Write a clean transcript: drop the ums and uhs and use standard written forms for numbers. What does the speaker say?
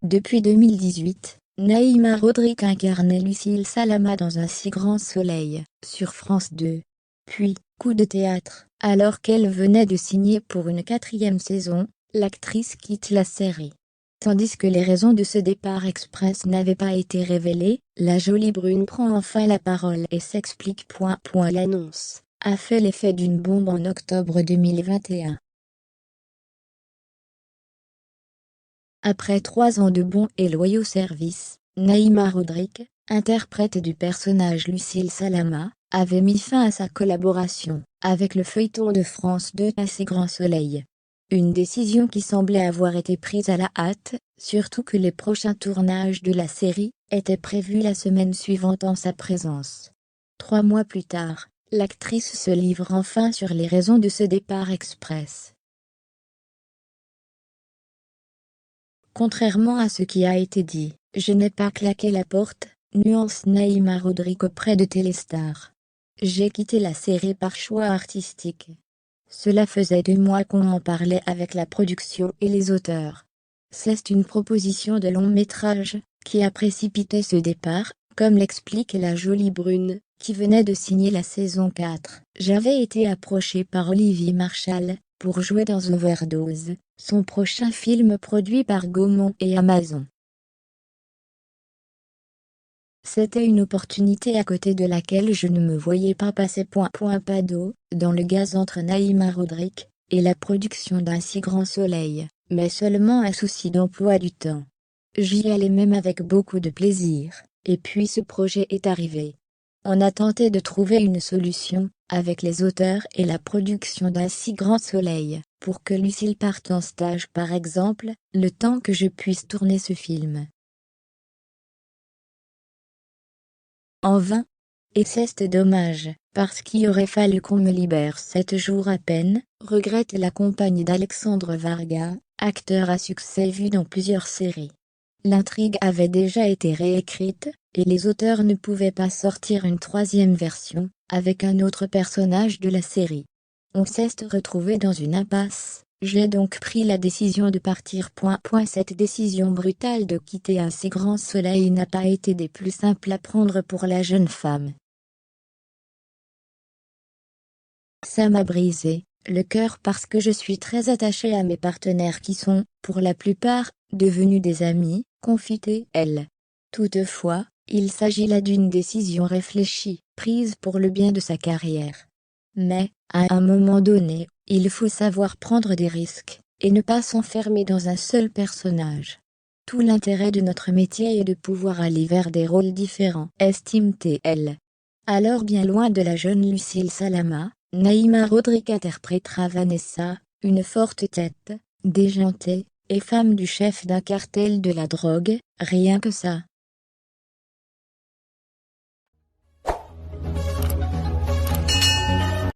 Depuis 2018, Naïma Rodrigue incarnait Lucille Salama dans Un si grand soleil, sur France 2. Puis, coup de théâtre, alors qu'elle venait de signer pour une 4e saison, l'actrice quitte la série. Tandis que les raisons de ce départ express n'avaient pas été révélées, la jolie brune prend enfin la parole et s'explique. L'annonce a fait l'effet d'une bombe en octobre 2021. Après 3 ans de bons et loyaux services, Naïma Rodrigue, interprète du personnage Lucille Salama, avait mis fin à sa collaboration avec le feuilleton de France 2 Un si grand soleil. Une décision qui semblait avoir été prise à la hâte, surtout que les prochains tournages de la série étaient prévus la semaine suivante en sa présence. 3 mois plus tard, l'actrice se livre enfin sur les raisons de ce départ express. Contrairement à ce qui a été dit, je n'ai pas claqué la porte, nuance Naïma Rodrigue auprès de Téléstar. J'ai quitté la série par choix artistique. Cela faisait 2 mois qu'on en parlait avec la production et les auteurs. C'est une proposition de long métrage qui a précipité ce départ, comme l'explique la jolie brune, qui venait de signer la saison 4. J'avais été approchée par Olivier Marchal pour jouer dans Overdose, son prochain film produit par Gaumont et Amazon. C'était une opportunité à côté de laquelle je ne me voyais pas passer. Pas d'eau dans le gaz entre Naïma Rodrigue et la production d'Un si grand soleil, mais seulement un souci d'emploi du temps. J'y allais même avec beaucoup de plaisir, et puis ce projet est arrivé. On a tenté de trouver une solution, avec les auteurs et la production d'Un si grand soleil, pour que Lucille parte en stage par exemple, le temps que je puisse tourner ce film. En vain. Et c'est dommage, parce qu'il aurait fallu qu'on me libère 7 jours à peine, regrette la compagne d'Alexandre Varga, acteur à succès vu dans plusieurs séries. L'intrigue avait déjà été réécrite, et les auteurs ne pouvaient pas sortir une 3e version, avec un autre personnage de la série. On s'est retrouvé dans une impasse. J'ai donc pris la décision de partir. Cette décision brutale de quitter Un si grand soleil n'a pas été des plus simples à prendre pour la jeune femme. Ça m'a brisé le cœur parce que je suis très attachée à mes partenaires qui sont, pour la plupart, devenus des amis, confie-t-elle. Toutefois, il s'agit là d'une décision réfléchie, prise pour le bien de sa carrière. Mais, à un moment donné, il faut savoir prendre des risques, et ne pas s'enfermer dans un seul personnage. Tout l'intérêt de notre métier est de pouvoir aller vers des rôles différents, estime-t-elle. Alors bien loin de la jeune Lucille Salama, Naïma Rodrigue interprétera Vanessa, une forte tête, déjantée, et femme du chef d'un cartel de la drogue, rien que ça.